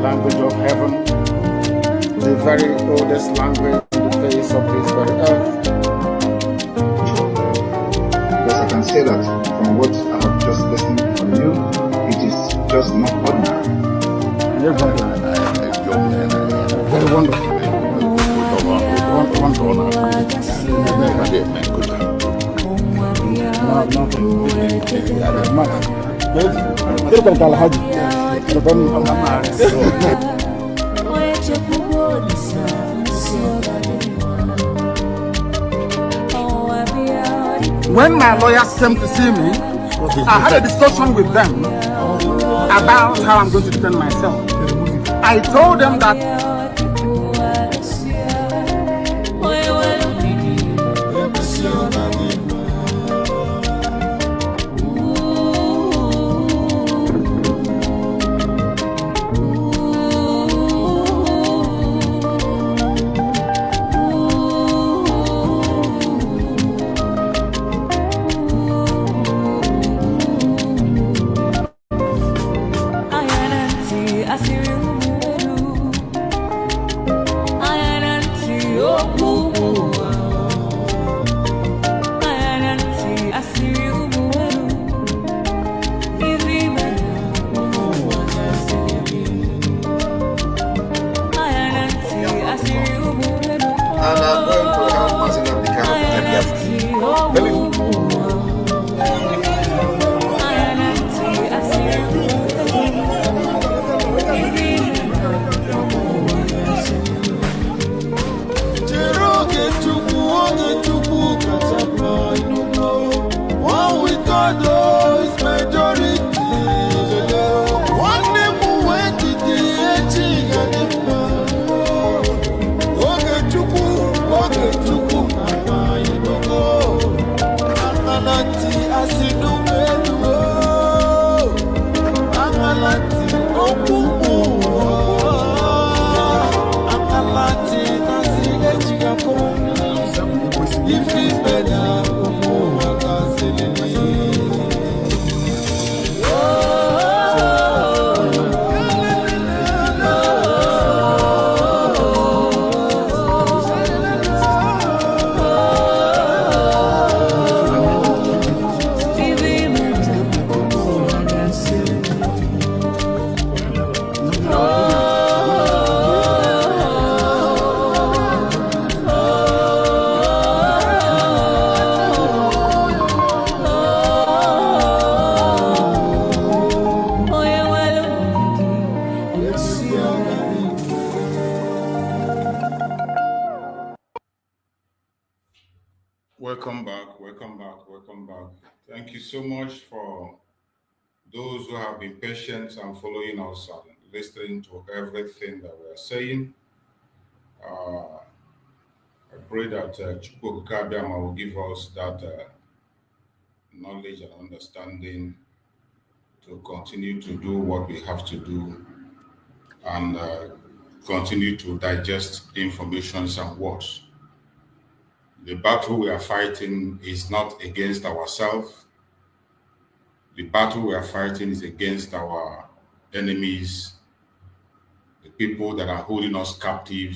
language of heaven, the very oldest language on the face of this very earth. Because I can say that from what I have just listened from you, it is just not ordinary. Very wonderful. When my lawyers came to see me, I had a discussion with them about how I'm going to defend myself. I told them that welcome back. Thank you so much for those who have been patient and following us and listening to everything that we are saying. I pray that Chukwu Kabiama will give us that knowledge and understanding to continue to do what we have to do and continue to digest information and words. The battle we are fighting is not against ourselves. The battle we are fighting is against our enemies, the people that are holding us captive,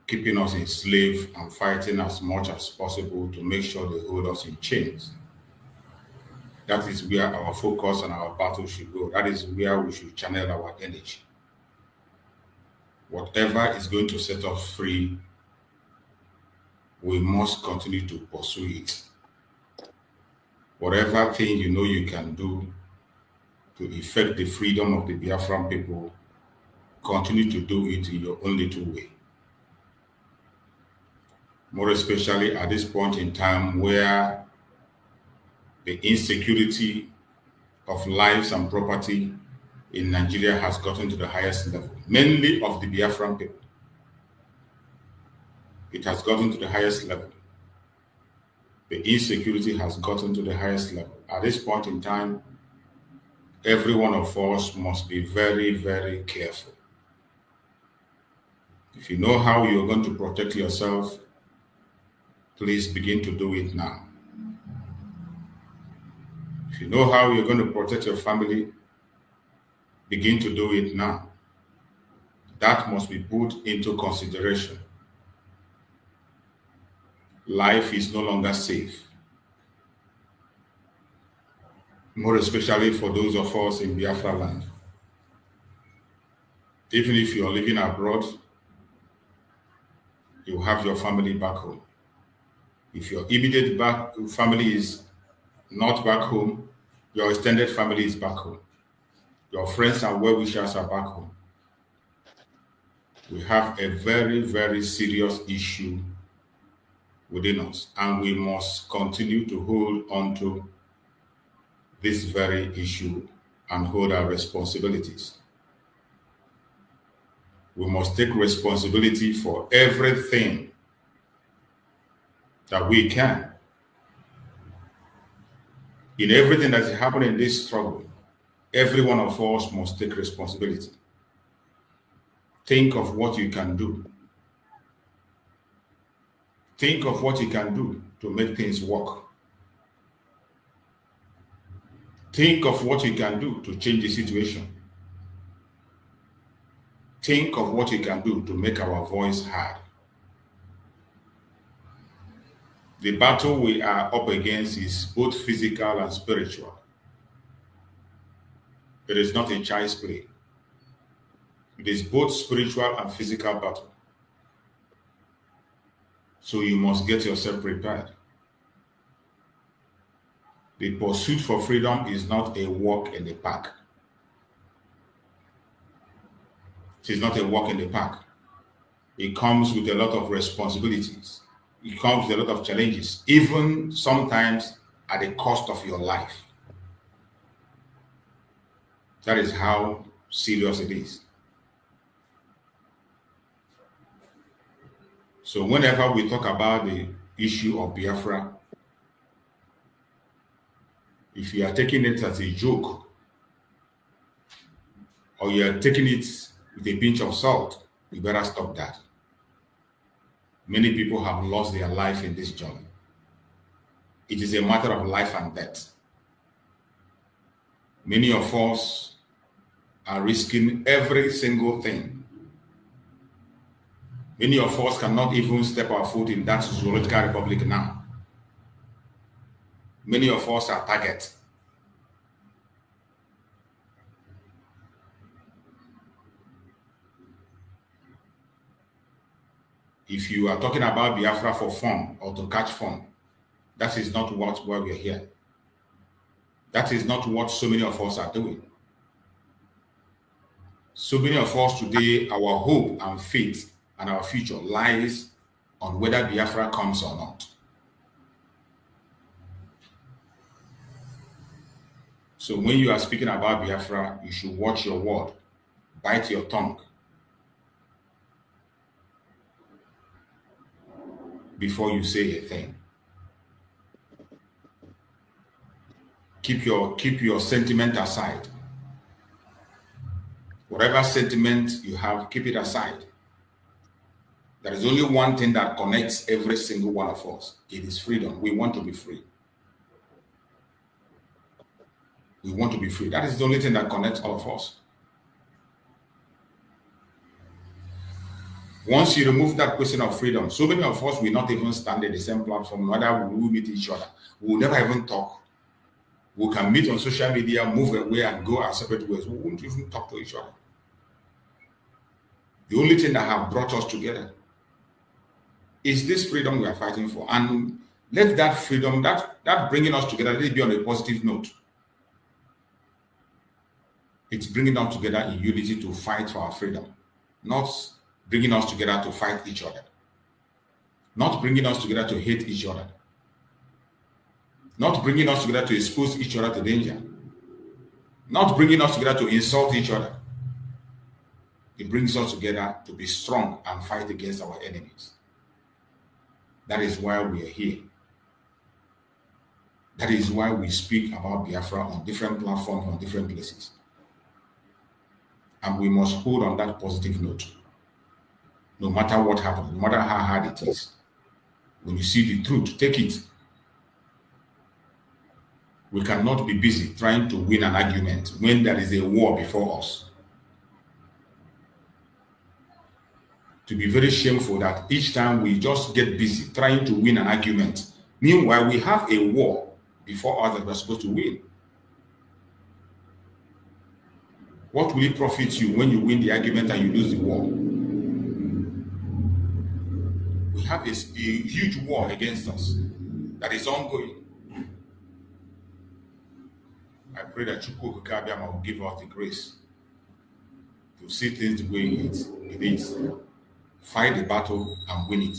keeping us enslaved, and fighting as much as possible to make sure they hold us in chains. That is where our focus and our battle should go. That is where we should channel our energy. Whatever is going to set us free, we must continue to pursue it. Whatever thing you know you can do to effect the freedom of the Biafran people, continue to do it in your own little way. More especially at this point in time where the insecurity of lives and property in Nigeria has gotten to the highest level, mainly of the Biafran people. It has gotten to the highest level. The insecurity has gotten to the highest level. At this point in time, every one of us must be very, very careful. If you know how you're going to protect yourself, please begin to do it now. If you know how you're going to protect your family, begin to do it now. That must be put into consideration. Life is no longer safe, more especially for those of us in Biafra land. Even if you're living abroad, you have your family back home. If your immediate family is not back home, your extended family is back home. Your friends and well-wishers are back home. We have a very, very serious issue within us, and we must continue to hold on to this very issue and hold our responsibilities. We must take responsibility for everything that we can. In everything that is happening in this struggle, every one of us must take responsibility. Think of what you can do. Think of what you can do to make things work. Think of what you can do to change the situation. Think of what you can do to make our voice heard. The battle we are up against is both physical and spiritual. It is not a child's play. It is both spiritual and physical battle. So you must get yourself prepared. The pursuit for freedom is not a walk in the park. It is not a walk in the park. It comes with a lot of responsibilities. It comes with a lot of challenges, even sometimes at the cost of your life. That is how serious it is. So whenever we talk about the issue of Biafra, if you are taking it as a joke, or you are taking it with a pinch of salt, you better stop that. Many people have lost their life in this journey. It is a matter of life and death. Many of us are risking every single thing. Many of us cannot even step our foot in that zoological republic now. Many of us are targets. If you are talking about Biafra for fun or to catch fun, that is not why we are here. That is not what so many of us are doing. So many of us today, our hope and faith and our future lies on whether Biafra comes or not. So when you are speaking about Biafra, you should watch your word, bite your tongue before you say a thing. Keep your sentiment aside. Whatever sentiment you have, keep it aside. There is only one thing that connects every single one of us. It is freedom. We want to be free. We want to be free. That is the only thing that connects all of us. Once you remove that question of freedom, so many of us will not even stand at the same platform, neither will we meet each other. We will never even talk. We can meet on social media, move away and go our separate ways. We won't even talk to each other. The only thing that have brought us together is this freedom we are fighting for. And let that freedom, that bringing us together, let it be on a positive note. It's bringing us together in unity to fight for our freedom, not bringing us together to fight each other, not bringing us together to hate each other, not bringing us together to expose each other to danger, not bringing us together to insult each other. It brings us together to be strong and fight against our enemies. That is why we are here. That is why we speak about Biafra on different platforms, on different places. And we must hold on that positive note. No matter what happens, no matter how hard it is. When you see the truth, take it. We cannot be busy trying to win an argument when there is a war before us. to be very shameful that each time we just get busy trying to win an argument. Meanwhile, we have a war before us that we're supposed to win. What will it profit you when you win the argument and you lose the war? We have a huge war against us that is ongoing. I pray that Chukwu Kabiama will give us the grace to see things the way it is. Fight the battle and win it.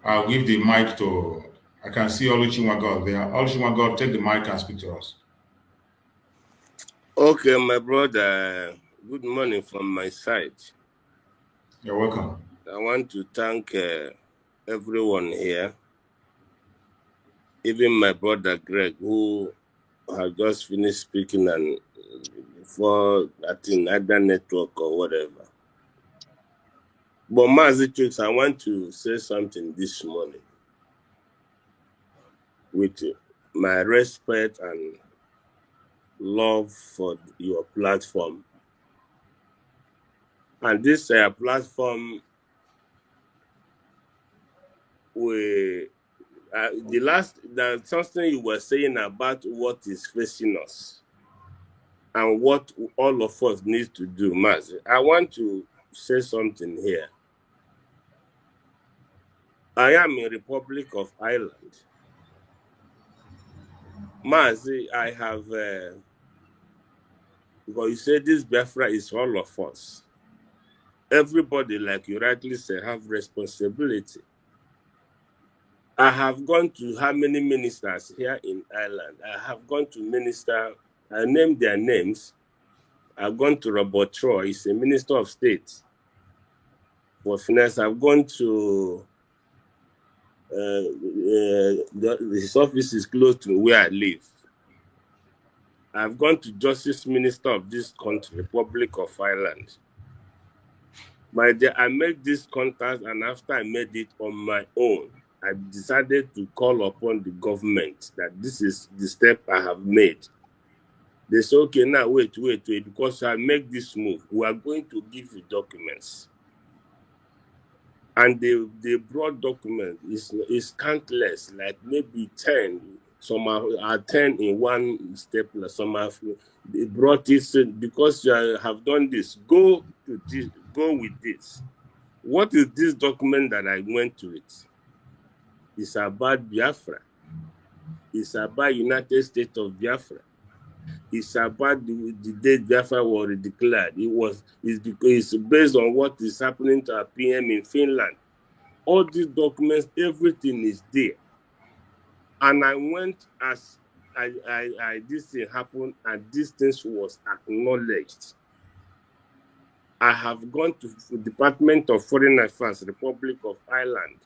I'll give the mic to, I can see Oluchiwagod there. Oluchiwagod, take the mic and speak to us. Okay, my brother, good morning from my side. You're welcome. I want to thank everyone here, even my brother Greg, who has just finished speaking and for, I think, either network or whatever. But Mazi, I want to say something this morning with my respect and love for your platform. And this platform, there's something you were saying about what is facing us and what all of us need to do, Mazi. I want to say something here. I am in Republic of Ireland. Mazi, I have, because you say this Biafra is all of us. Everybody, like you rightly say, have responsibility. I have gone to how many ministers here in Ireland? I have gone to minister, I named their names. I've gone to Robert Troy, he's a minister of state for finance. I've gone to, his office is close to where I live. I've gone to Justice Minister of this country, Republic of Ireland. My dear, I made this contact, and after I made it on my own, I decided to call upon the government that this is the step I have made. They say, okay, now wait, because I make this move, we are going to give you documents. And they brought documents, it's countless, like maybe 10. Some are 10 in one step, some have, they brought this, because you have done this, go with this. What is this document that I went to it? It's about Biafra. It's about United States of Biafra. It's about the day Biafra was declared. It's based on what is happening to our PM in Finland. All these documents, everything is there. And I went as this thing happened, and this thing was acknowledged. I have gone to the Department of Foreign Affairs, Republic of Ireland.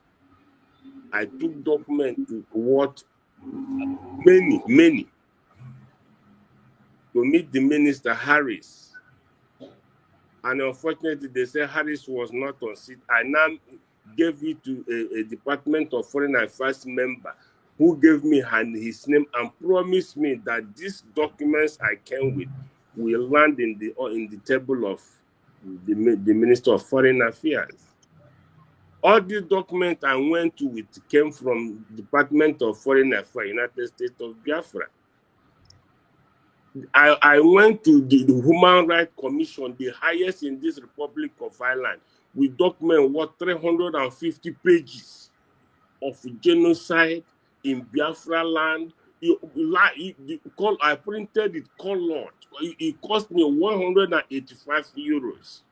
I took documents to what many, to meet the Minister Harris. And unfortunately, they say Harris was not on seat. I now gave it to a Department of Foreign Affairs member who gave me his name and promised me that these documents I came with will land in the table of the Minister of Foreign Affairs. All these documents I went to came from Department of Foreign Affairs, United States of Biafra. I went to the Human Rights Commission, the highest in this Republic of Ireland, with document what 350 pages of genocide in Biafra land. I printed it colored. It cost me 185 euros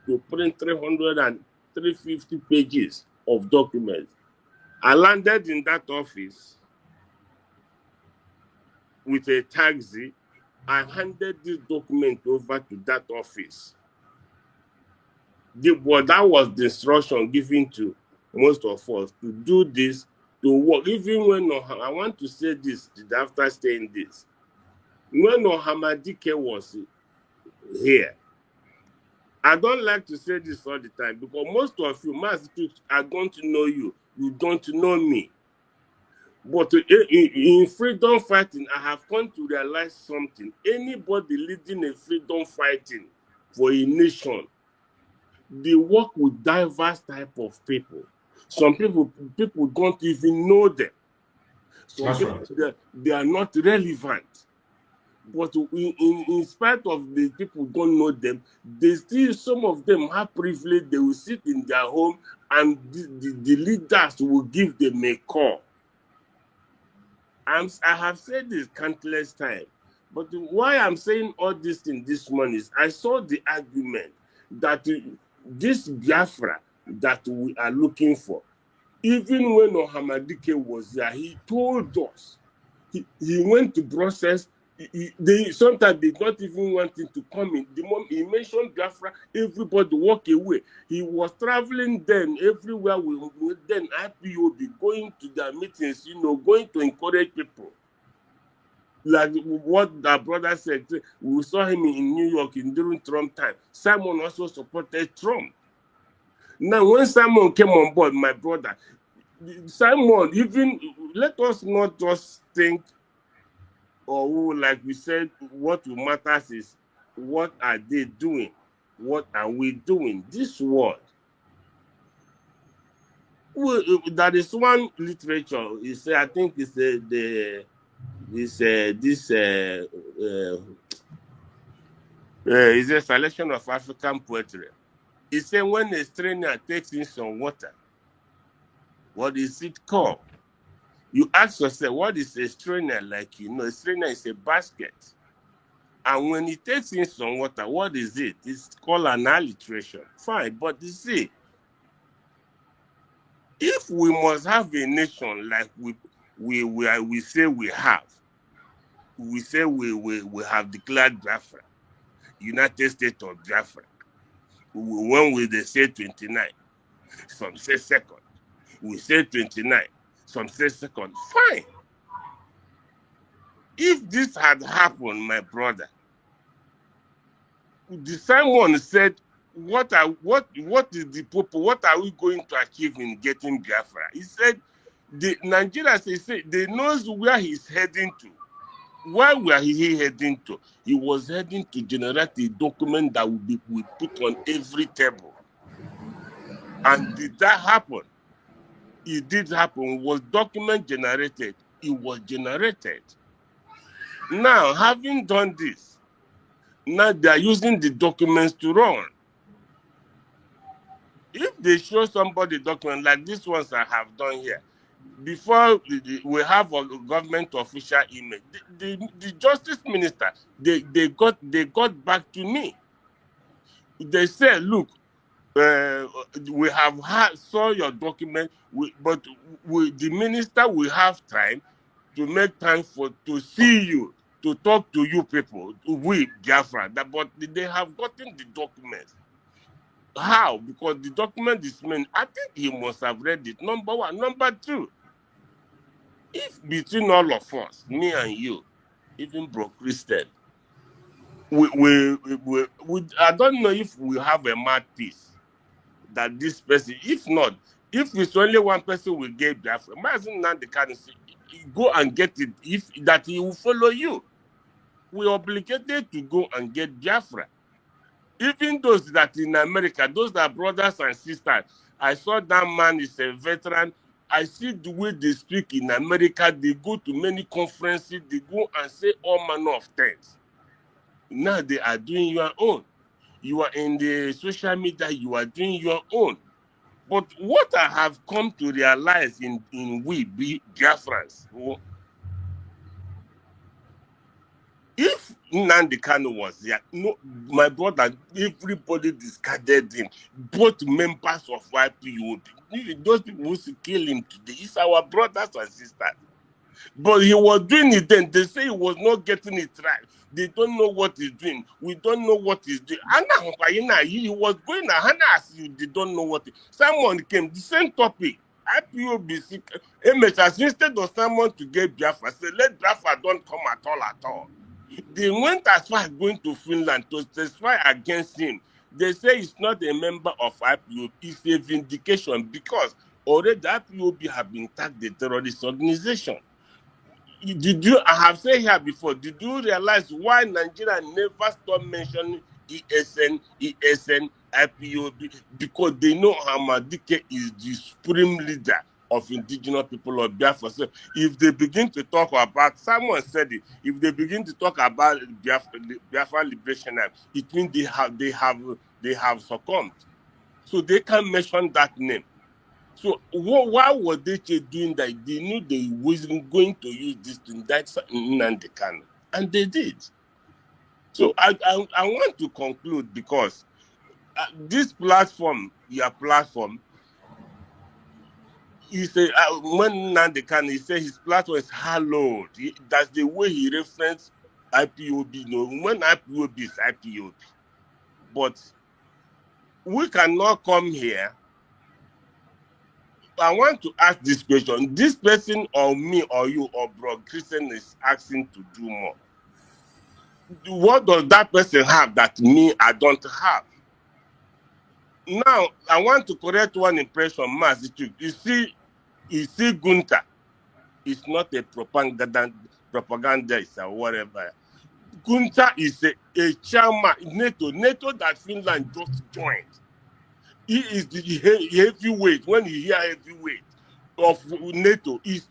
to print 350 pages of documents. I landed in that office with a taxi. I handed this document over to that office. But that was the instruction given to most of us to do this, to work. Even when I want to say this after saying this, when Ohamadike was here, I don't like to say this all the time because most of you, Mazi, are going to know you. You don't know me. But in freedom fighting, I have come to realize something. Anybody leading a freedom fighting for a nation, they work with diverse type of people. Some people don't even know them. Some That's people right. they are not relevant. But in spite of the people don't know them, they still, some of them have privilege. They will sit in their home and the leaders will give them a call. I have said this countless times, but why I'm saying all this thing this morning is I saw the argument that this Biafra that we are looking for, even when Ohamadike was there, he told us, he went to Brussels. Sometimes they don't even want him to come in. The moment he mentioned Biafra, everybody walk away. He was traveling then everywhere with then IPOB, going to their meetings, going to encourage people. Like what the brother said, we saw him in New York during Trump time. Simon also supported Trump. Now, when Simon came on board, my brother, Simon, even let us not just think, or like we said, what matters is what are they doing? What are we doing? This world. Well, there is one literature. I think it's is a selection of African poetry. It said when a stranger takes in some water, what is it called? You ask yourself, what is a strainer like? A strainer is a basket. And when he takes in some water, what is it? It's called an alliteration. Fine, but you see, if we must have a nation like we say we have, we say we have declared Biafra, United States of Biafra. When they say 29, some say second. We say 29, some say second. Fine. If this had happened, my brother, the Simon said, what is the purpose? What are we going to achieve in getting Biafra? He said, Nigeria they knows where he's heading to. Where were he heading to? He was heading to generate a document that will be put on every table. And did that happen? It did happen. Was document generated? It was generated. Now, having done this, now they are using the documents to run. If they show somebody document like these ones I have done here, before we have a government official email, the justice minister, they got back to me. They said, look, we have saw your document, but the minister will have time to make time to see you, to talk to you people, we Biafra. But they have gotten the documents. How? Because the document is meant, I think he must have read it. Number one. Number two, if between all of us, me and you, even Bro Christian, I don't know if we have a mad piece that this person, if not, if it's only one person we gave Biafra, Mazi Nnamdi Kanu say, go and get it, if that he will follow you. We're obligated to go and get Biafra. Even those that in America, those that are brothers and sisters, I saw that man is a veteran. I see the way they speak in America. They go to many conferences. They go and say all manner of things. Now they are doing your own. You are in the social media. You are doing your own. But what I have come to realize in we Biafrans, if Nnamdi Kanu was there, no, my brother, everybody discarded him, both members of YPOB. Those people who kill him today, it's our brothers and sisters. But he was doing it then. They say he was not getting it right. They don't know what he's doing. We don't know what he's doing. He was going as you they don't know what. Someone came, the same topic. IPOB, instead of someone to get Biafra, say let Biafra don't come at all. They went as far as going to Finland to testify against him. They say he's not a member of IPOB. It's a vindication because already the IPOB have been tagged the terrorist organization. I have said here before, did you realize why Nigeria never stopped mentioning ESN, IPOB? Because they know Hamadike is the supreme leader of indigenous people of Biafra. So if they begin to talk about, someone said it, if they begin to talk about Biafra Liberation Army, it means they have succumbed. So they can mention that name. So why were they doing that? They knew they wasn't going to use this to indict Nnamdi Kanu, and they did. So I want to conclude because this platform, your platform, he said when Nnamdi Kanu, he said his platform is hallowed. That's the way he referenced IPOB. You know, when IPOB is IPOB, but we cannot come here. I want to ask this question. This person or me or you or Bro Christian is asking to do more. What does that person have that me, I don't have? Now, I want to correct one impression, Mazi. You see Gunther is not a propagandist or whatever. Gunther is a chairman, NATO that Finland just joined. He is the heavyweight. When you hear heavyweight of NATO, he's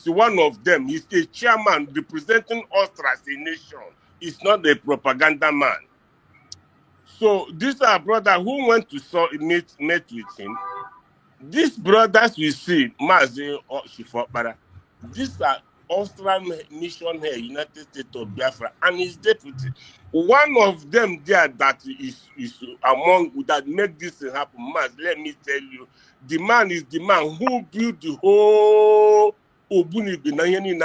one of them. He's a chairman representing us as a nation. He's not a propaganda man. So these are brothers who went to meet with him. These brothers we see, Mazi Shifopara, these are Austrian mission here, United States of Biafra, and his deputy. One of them there that is among that make this happen, Maz, let me tell you, the man is the man who built the whole Obunibinayeni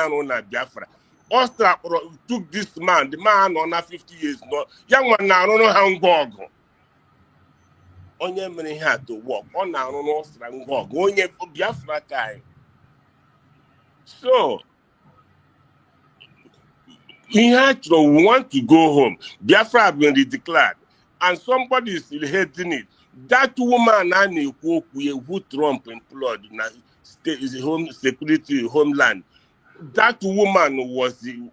Biafra. Austria took this man, the man on 50 years, no, young one now don't know how to go. Onye many had to walk on now on Austria and go. Onye Biafra time. So we want to go home. Biafra have been declared, and somebody is still hating it. That woman who Trump employed in his home security homeland. That woman was a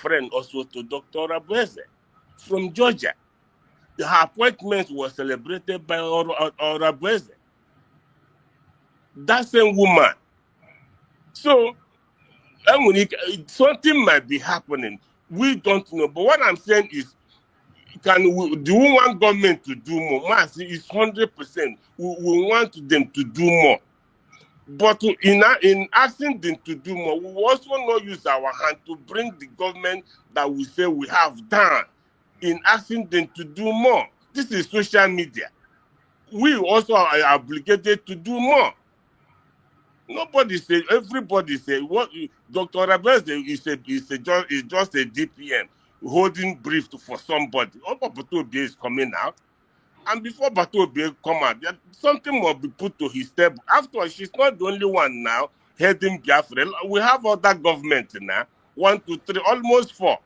friend also to Dr. Rabweze from Georgia. Her appointment was celebrated by Rabweze. That same woman. So something might be happening. We don't know. But what I'm saying is, do we want government to do more? Mass is 100%. We want them to do more. But in asking them to do more, we also not use our hand to bring the government that we say we have down in asking them to do more. This is social media. We also are obligated to do more. Nobody said, everybody said, what Dr. Rabez is just a DPM holding brief for somebody. Batobe is coming out. And before Batobe come out, something will be put to his table. After, she's not the only one now heading Biafra. We have other governments now. 1, 2, 3, almost 4.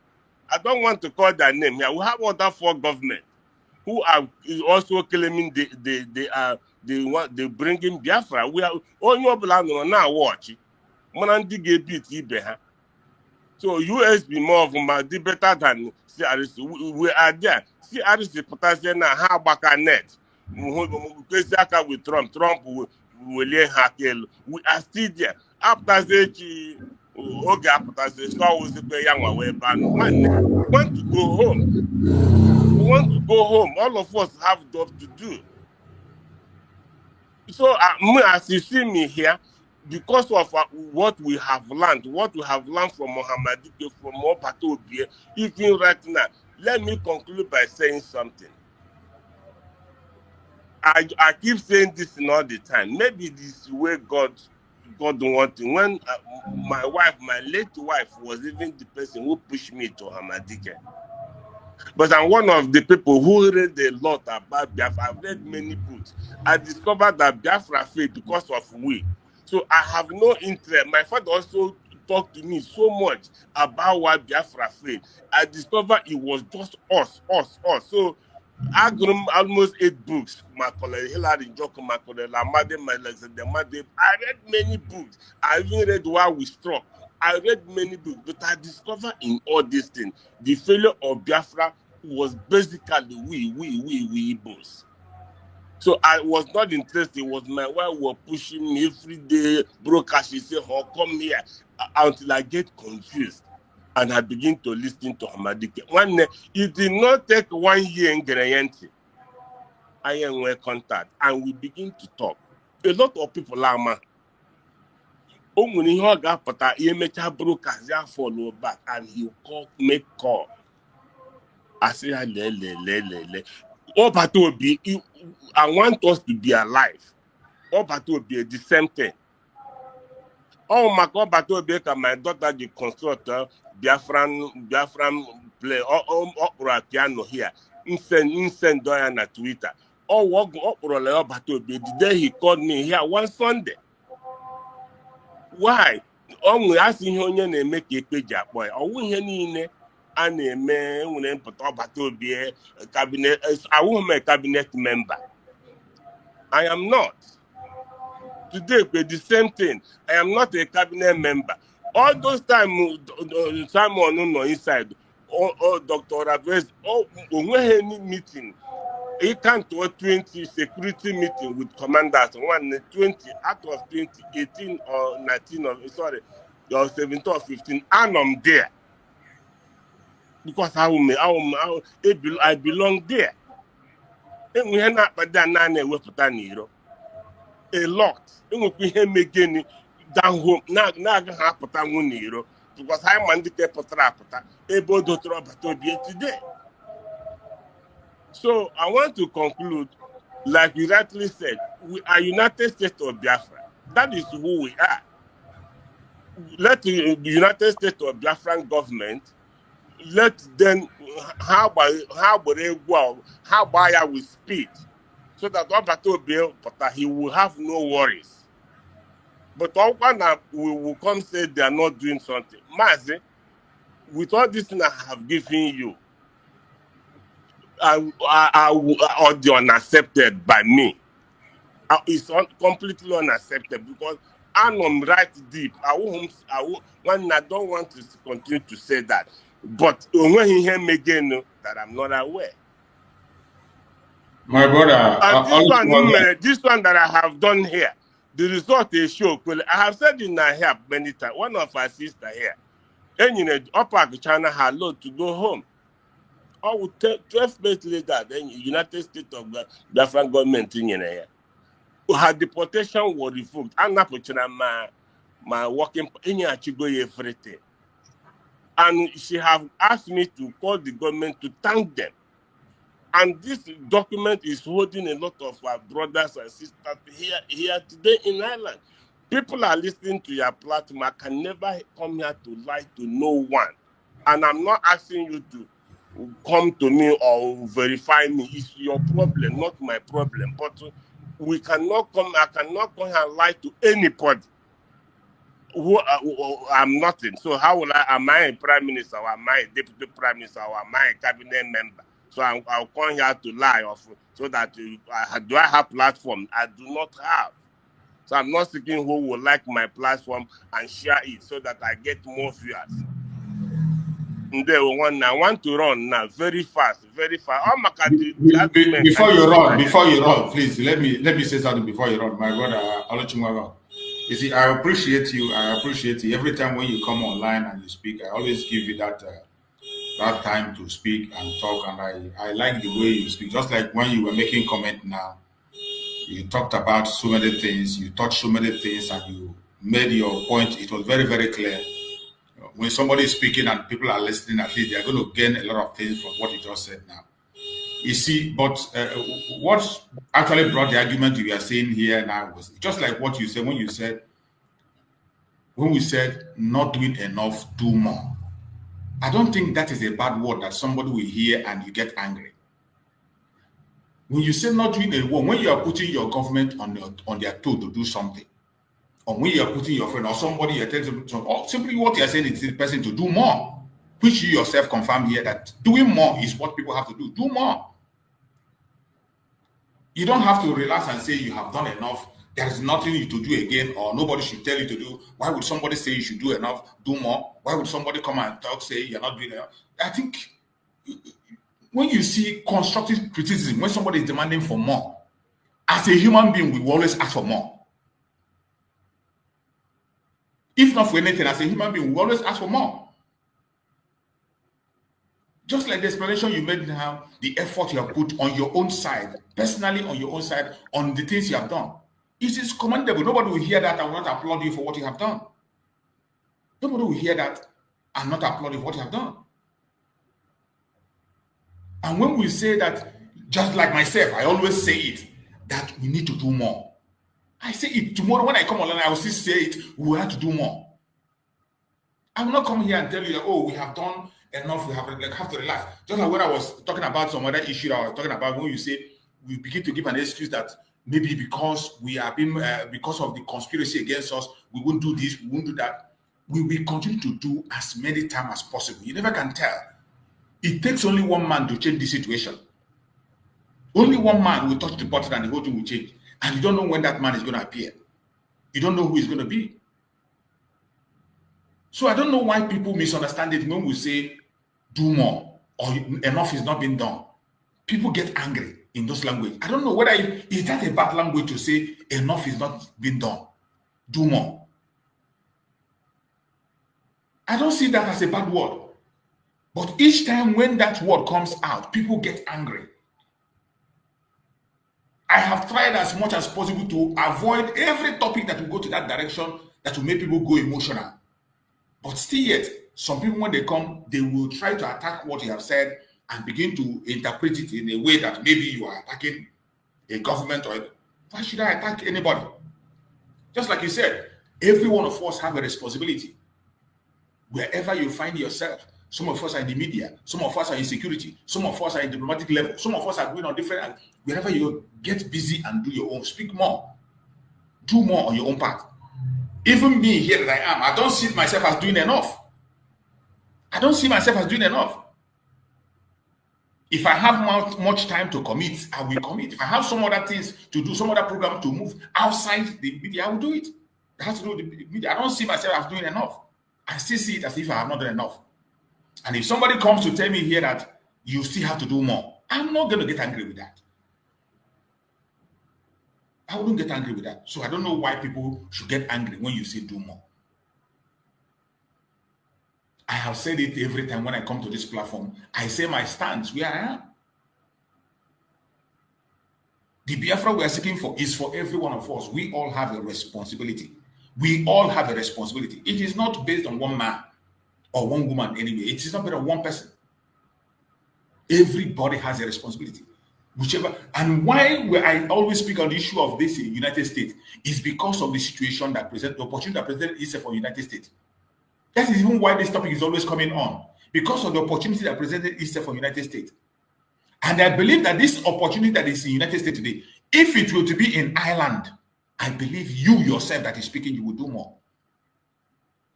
I don't want to call their name here. We have other 4 governments who are also claiming they bring in Biafra. We are all now watching. So US be more of them better than CRC. We are there. CRC potassium now how back our net. With Trump will we are still there. After the want to go home. We want to go home. All of us have jobs to do. So as you see me here, because of what we have learned from Muhammad, from Batobe, even right now, let me conclude by saying something. I keep saying this all the time. Maybe this is the way God wanted. When my late wife was even the person who pushed me to Hamadike. But I'm one of the people who read a lot about Biafra. I've read many books. I discovered that Biafra failed because of we. So I have no interest. My father also talked to me so much about why Biafra failed. I discovered it was just us. So I got almost 8 books. Hillary Joko Makole, I read many books. I even read Why We Struck. I read many books, but I discovered in all these things, the failure of Biafra was basically we Igbos. So I was not interested. It was my wife were pushing me every day, broadcast. She said, "Oh, come here," until I get confused. And I begin to listen to Hamadike. It did not take 1 year in Grayenti. I am contact, and we begin to talk. A lot of people are man. When he got he make a broadcast, follow back, and he make call. I say, I want us to be alive. Will be the same thing. Oh my God, but my daughter, the constructor, Biafran play or piano here. Insend Diana Twitter. Oh, what the day he called me here one Sunday. Why? We asking him to make a page up boy. Or we here and a man when put up a cabinet. I won't make a cabinet member. I am not. Today, but the same thing. I am not a cabinet member. All those times, Simon no inside, or Dr. Rabes, when any meeting, he can't do 20 security meeting with commanders. 20 out of 2018 or 19 or 17 or 15, and I'm there because I belong there. And we are not, but then a lot. Down home now because I mandate able to be today. So I want to conclude, like you rightly said, we are United States of Biafra. That is who we are. Let the United States of Biafran government let them how with speed, so that he will have no worries. But all one we will come say they are not doing something. Mazi, with all this thing I have given you, are they unaccepted by me? It's completely unacceptable because I'm right deep. I don't want to continue to say that. But when he hear me again, that I'm not aware. My brother, and this one that I have done here, the result is show. I have said in here many times. One of our sister here, and upper China had load to go home. I would 12 months later, then United States of Biafran government in here. Her deportation was revoked. I'm not putting my working any everything. And she have asked me to call the government to thank them. And this document is holding a lot of our brothers and sisters here today in Ireland. People are listening to your platform. I can never come here to lie to no one. And I'm not asking you to come to me or verify me. It's your problem, not my problem. But we cannot come, I cannot come here and lie to anybody. I'm nothing. So how will am I a prime minister, or am I a deputy prime minister, or am I a cabinet member? So I'll come here to lie so that do I have platform? I do not have. So I'm not seeking who will like my platform and share it so that I get more viewers. And I want to run now very fast. Before you run, please let me say something before you run, my brother. You see, I appreciate you. Every time when you come online and you speak, I always give you that time to speak and talk, and I like the way you speak. Just like when you were making comment now, you talked about so many things, you touched so many things, and you made your point. It was very, very clear. When somebody is speaking and people are listening, at least they are going to gain a lot of things from what you just said now. You see, but what actually brought the argument you are saying here now was just like what you said when we said not doing enough, do more. I don't think that is a bad word that somebody will hear and you get angry. When you say not doing enough, when you are putting your government on their toe to do something, or when you are putting your friend or somebody you're telling them, or simply what you are saying is the person to do more, which you yourself confirm here that doing more is what people have to do. Do more. You don't have to relax and say you have done enough. There's nothing you to do again, or nobody should tell you to do. Why would somebody say you should do enough, do more? Why would somebody come and talk, say you're not doing enough? I think when you see constructive criticism, when somebody is demanding for more, as a human being, we will always ask for more. If not for anything, as a human being, we will always ask for more. Just like the explanation you made now, the effort you have put on your own side, personally on your own side, on the things you have done. It is commendable. Nobody will hear that and not applaud you for what you have done. Nobody will hear that and not applaud you for what you have done. And when we say that, just like myself, I always say it, that we need to do more. I say it tomorrow when I come online, I will still say it, we have to do more. I will not come here and tell you that, oh, we have done enough, we have to relax. Just like when I was talking about some other issue I was talking about, when you say we begin to give an excuse that maybe because we have been, because of the conspiracy against us, we won't do this, we won't do that. We will continue to do as many times as possible. You never can tell. It takes only one man to change the situation. Only one man will touch the button and the whole thing will change. And you don't know when that man is going to appear. You don't know who he's going to be. So I don't know why people misunderstand it when we say do more or enough is not being done. People get angry in those language. I don't know whether is that a bad language to say enough is not being done. Do more. I don't see that as a bad word. But each time when that word comes out, people get angry. I have tried as much as possible to avoid every topic that will go to that direction that will make people go emotional. But still yet, some people, when they come, they will try to attack what you have said and begin to interpret it in a way that maybe you are attacking a government or why should I attack anybody? Just like you said, every one of us have a responsibility. Wherever you find yourself, some of us are in the media, some of us are in security, some of us are in diplomatic level, some of us are going on different. Wherever you get busy and do your own, speak more, do more on your own part. Even me here that I am, I don't see myself as doing enough. I don't see myself as doing enough. If I have much time to commit, I will commit. If I have some other things to do, some other program to move outside the media, I will do it. It has to do with the media. I don't see myself as doing enough. I still see it as if I have not done enough. And if somebody comes to tell me here that you still have to do more, I'm not going to get angry with that. I wouldn't get angry with that. So I don't know why people should get angry when you say do more. I have said it every time when I come to this platform. I say my stance where I am. The Biafra we are seeking for is for every one of us. We all have a responsibility. We all have a responsibility. It is not based on one man or one woman anyway. It is not based on one person. Everybody has a responsibility. Whichever, and why I always speak on the issue of this in United States is because of the situation that presents, the opportunity that presents itself for United States. That is even why this topic is always coming on, because of the opportunity that presented itself for United States. And I believe that this opportunity that is in United States today, if it were to be in Ireland, I believe you yourself that is speaking, you will do more.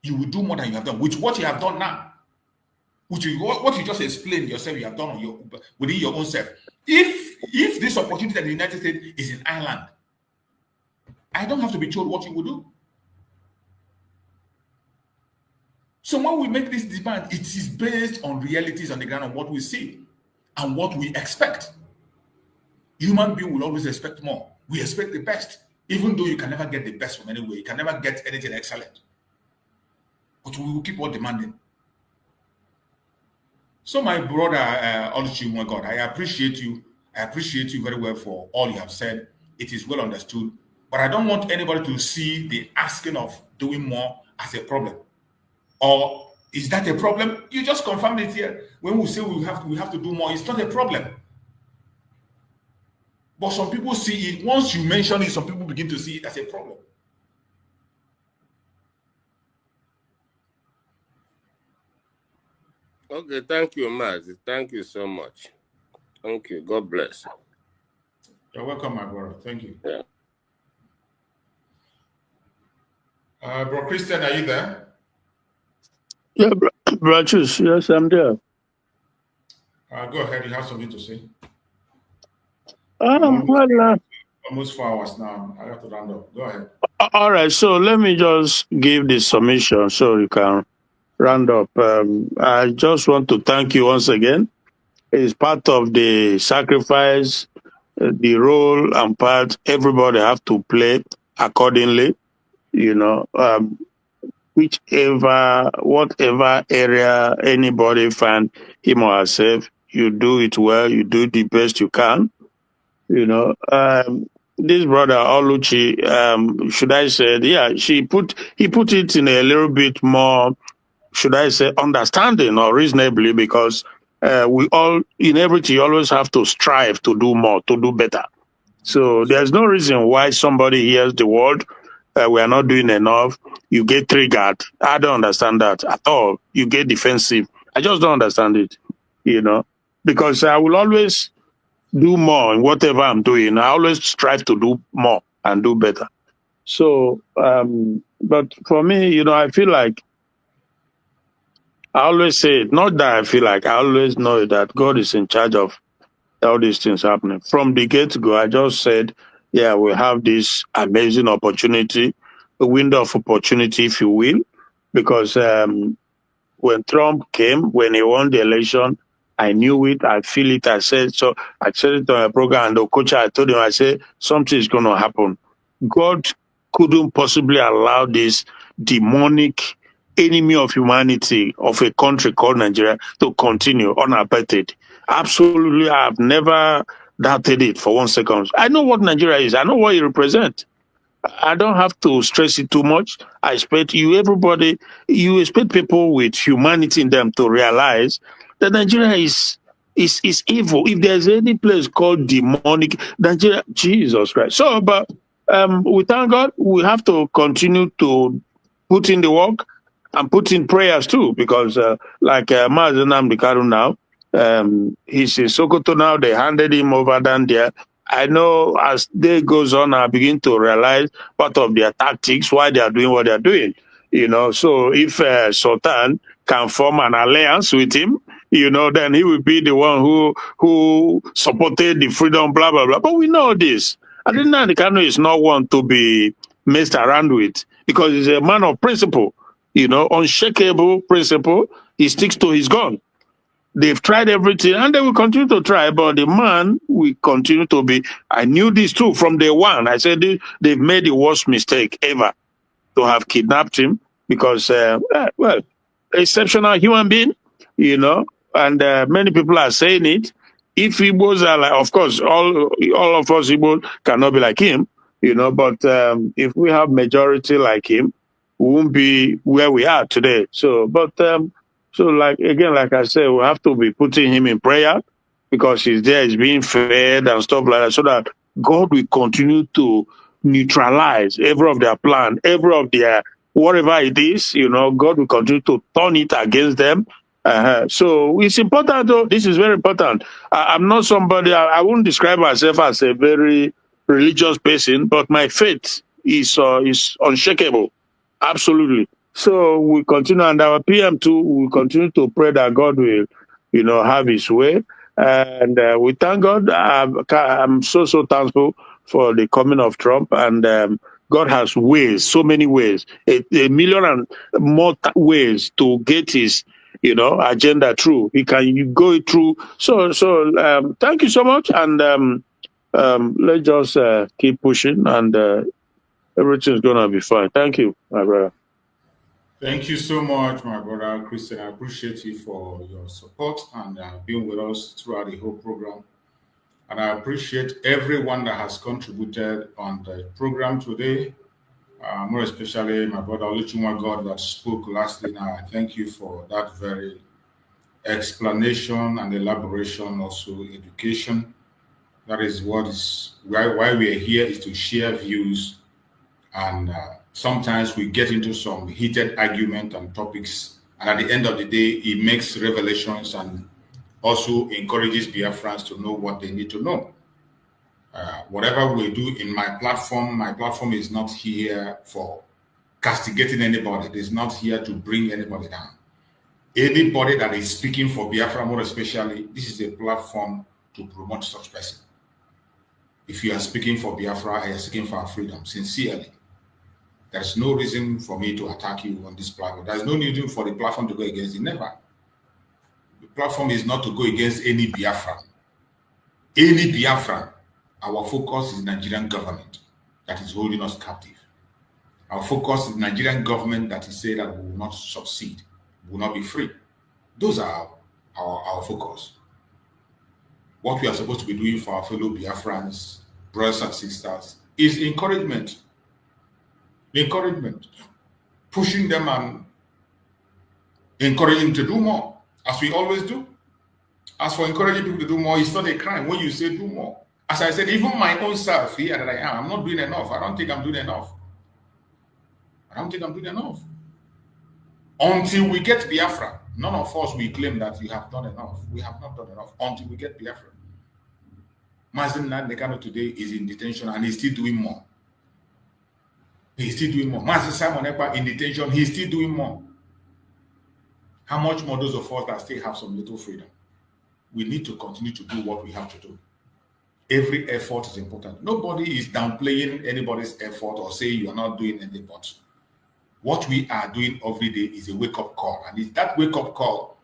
You will do more than you have done, with what you have done now. Which is what you just explained yourself, you have done on within your own self. If this opportunity in the United States is in Ireland, I don't have to be told what you will do. So when we make this demand, it is based on realities on the ground, on what we see and what we expect. Human being will always expect more. We expect the best, even though you can never get the best from anywhere. You can never get anything excellent. But we will keep on demanding. So my brother, Oluchi, my God, I appreciate you. I appreciate you very well for all you have said. It is well understood. But I don't want anybody to see the asking of doing more as a problem. Or is that a problem? You just confirmed it here. When we say we have to do more, it's not a problem. But some people see it. Once you mention it, some people begin to see it as a problem. Okay, thank you, Mazi. Thank you so much. Thank you. God bless. You're welcome, my brother. Thank you. Yeah. Bro Christian, are you there? Yeah, Branches, yes, I'm there. Go ahead. You have something to say. Well, almost 4 hours now. I have to round up. Go ahead. all right. So let me just give the submission so you can round up. I just want to thank you once again. It's part of the sacrifice, the role and part everybody have to play accordingly. You know, whatever area anybody find him or herself, you do it well. You do the best you can. You know, this brother Oluchi, should I say, yeah, he put it in a little bit more, should I say, understanding or reasonably, because we all, in everything, you always have to strive to do more, to do better. So there's no reason why somebody hears the word, we are not doing enough, you get triggered. I don't understand that at all. You get defensive. I just don't understand it, you know, because I will always do more in whatever I'm doing. I always strive to do more and do better. So, but for me, you know, I feel like I always say, not that I feel like, I always know that God is in charge of all these things happening. From the get-go, I just said, yeah, we have this amazing opportunity, a window of opportunity, if you will, because when Trump came, when he won the election, I knew it, I feel it, I said it on a program, and the coach, I told him, I said, something is going to happen. God couldn't possibly allow this demonic enemy of humanity of a country called Nigeria to continue unabated. Absolutely, I've never doubted it for 1 second. I know what Nigeria is. I know what it represents. I don't have to stress it too much. I expect you expect people with humanity in them to realize that Nigeria is evil. If there's any place called demonic, Nigeria, Jesus Christ. So, but we thank God, we have to continue to put in the work and put in prayers too, because like Mazi Nnamdi Kanu now, he's in Sokoto now, they handed him over down there. I know as day goes on, I begin to realize part of their tactics, why they are doing what they are doing. You know, so if Sultan can form an alliance with him, you know, then he will be the one who supported the freedom, blah, blah, blah. But we know this. I think Nnamdi Kanu is not one to be messed around with, because he's a man of principle, you know, unshakable principle. He sticks to his gun. They've tried everything and they will continue to try, but the man will continue to be. I knew this too from day one. I said they've made the worst mistake ever to have kidnapped him, because, well, exceptional human being, you know, and many people are saying it. If Igbos are like, of course, all of us Igbos cannot be like him, you know, but if we have majority like him, we won't be where we are today. So, but so, like, again, like I said, we have to be putting him in prayer, because he's there, he's being fed and stuff like that, so that God will continue to neutralize every of their plan, every of their whatever it is, you know, God will continue to turn it against them. So it's important, though. This is very important. I'm not somebody, I wouldn't describe myself as a very religious person, but my faith is unshakable. Absolutely. So we continue, and our PM too, we continue to pray that God will, you know, have his way. And we thank God. I'm so thankful for the coming of Trump. And God has ways, so many ways, a million and more ways to get his, you know, agenda through. He can go it through. So thank you so much. And let's just keep pushing, and everything's going to be fine. Thank you, my brother. Thank you so much, my brother Christian. I appreciate you for your support and being with us throughout the whole program. And I appreciate everyone that has contributed on the program today, more especially my brother Oluchunwa God that spoke lastly. Now, I thank you for that very explanation and elaboration, also education. That is what is why we are here, is to share views, and sometimes we get into some heated argument and topics, and at the end of the day, it makes revelations and also encourages Biafrans to know what they need to know. Whatever we do in my platform is not here for castigating anybody. It is not here to bring anybody down. Anybody that is speaking for Biafra, more especially, this is a platform to promote such person. If you are speaking for Biafra, I am speaking for our freedom, sincerely. There's no reason for me to attack you on this platform. There's no need for the platform to go against it. Never. The platform is not to go against any Biafra. Any Biafra. Our focus is Nigerian government that is holding us captive. Our focus is Nigerian government that is saying that we will not succeed, we will not be free. Those are our focus. What we are supposed to be doing for our fellow Biafrans, brothers and sisters, is encouragement. Encouragement. Pushing them and encouraging them to do more, as we always do. As for encouraging people to do more, it's not a crime when you say do more. As I said, even my own self here that I am, I'm not doing enough. I don't think I'm doing enough. Until we get Biafra, none of us will claim that we have done enough. We have not done enough until we get Biafra. Mazi Nnamdi Kanu today is in detention and he's still doing more. He's still doing more. Mazi Simon Ekpa in detention, he's still doing more. How much more those of us that still have some little freedom? We need to continue to do what we have to do. Every effort is important. Nobody is downplaying anybody's effort or saying you are not doing anything, but what we are doing every day is a wake-up call. And that wake-up call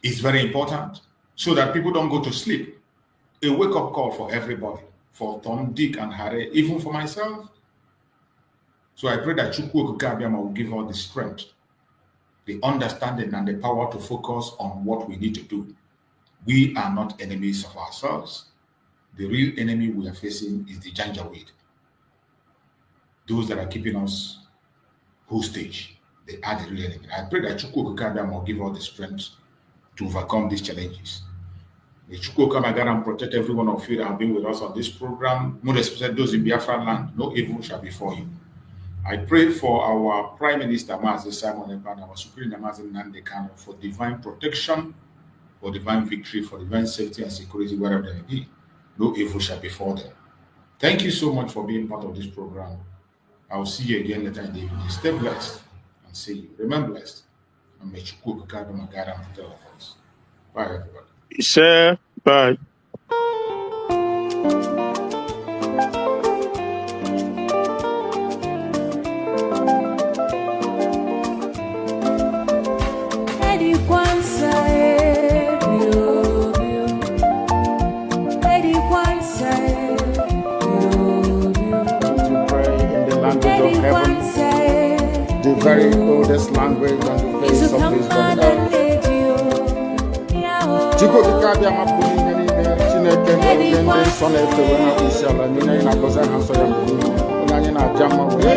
is very important so that people don't go to sleep. A wake-up call for everybody, for Tom, Dick, and Harry, even for myself. So I pray that Chukwu Okike will give us the strength, the understanding, and the power to focus on what we need to do. We are not enemies of ourselves. The real enemy we are facing is the Janjaweed. Those that are keeping us hostage, they are the real enemy. I pray that Chukwu Okike will give us the strength to overcome these challenges. May Chukwu Okike protect every one of you that have been with us on this program. More especially those in Biafra land, no evil shall befall you. I pray for our Prime Minister Mazi Simon Ekpa and our Supreme Mazi Nnamdi Kanu for divine protection, for divine victory, for divine safety and security wherever they may be. No evil shall befall them. Thank you so much for being part of this program. I will see you again later in the evening. Stay blessed and see you. Remain blessed. And may Chukwu guide and protect all of us. Bye, everybody. Sir, bye. The very oldest language on the face of this earth. Chukwu Okike mapụrụ niile Chineke na-ege ndị nsọ na-efe wee na-akpụsi ala niile anyị na-agọzi aha nsọ ya mgbe niile. Onye anyị na-aja mma wee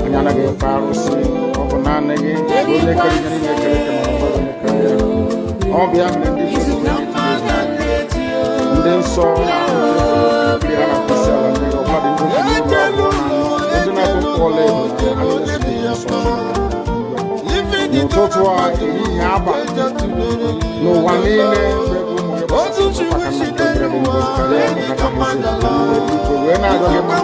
anyị anaghị efe arụsị, ọ bụ naanị gị onye kere ihe niile ekere eke ma ọ bụrụ onye kere ya. Ọ bụ ya mere ndị nsọ na-ekiri ha na-akpụsi ala niile ọbụladị ndị n'ụtụtụ a ehihie abalị n'ụwa niile wee na-arịọ gị mma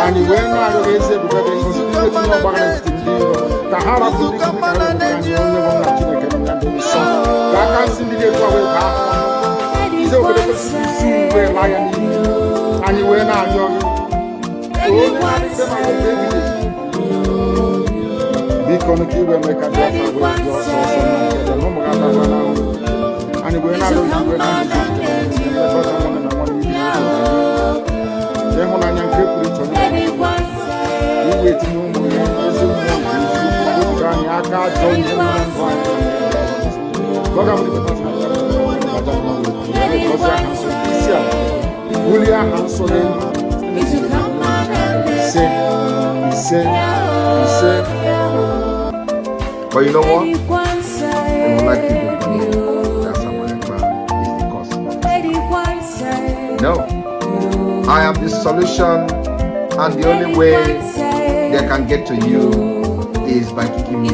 anyị wee na-arịọ gị eze ebube gị ngozi etinye ọgbara n'etiti ndị iro ka ha rapụ ndị anyị onye bụ nna Chineke na ndị nsọ ka aka nsị ndị ga-etu wee baa ise obodo kwesịrị isi wee laa ya n'ihi anyị wee na-arịọ gị biko ka iwe mee ka Biafra wee dị ọsọ ọsọ na nkele na ụmụ ha dara na ahụ anyị wee na-arịọ gị iwe na-arịọ ịhụnanya nke pụrụ iche iwe etinye ụmụ ya ezi mmụọ nke isi anyị aka ajọ ihe na ndụ anyị bulie aha nsọ n'elu ise. But you know what? They would like people to know that someone is the cause of it. No. I am the solution, and the only way they can get to you is by kicking me out,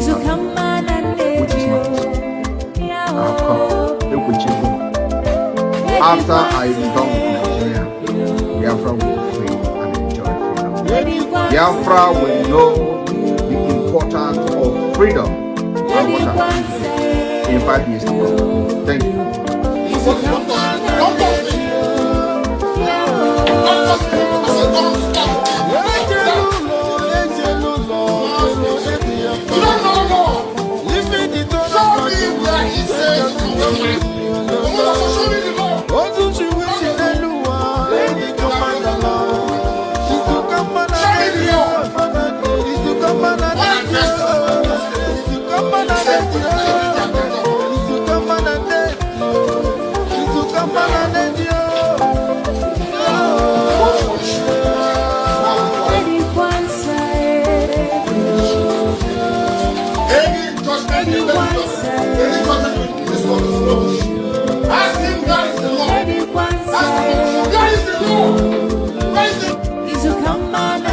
which is not possible. I have come. Look with you. After I am done with Nigeria, Biafra will be free and enjoy freedom. Biafra will know the importance of freedom and what I'm doing. in 5 years to come. Thank you. Ask him, God is the Lord. Ask him, God is the Lord. Praise him.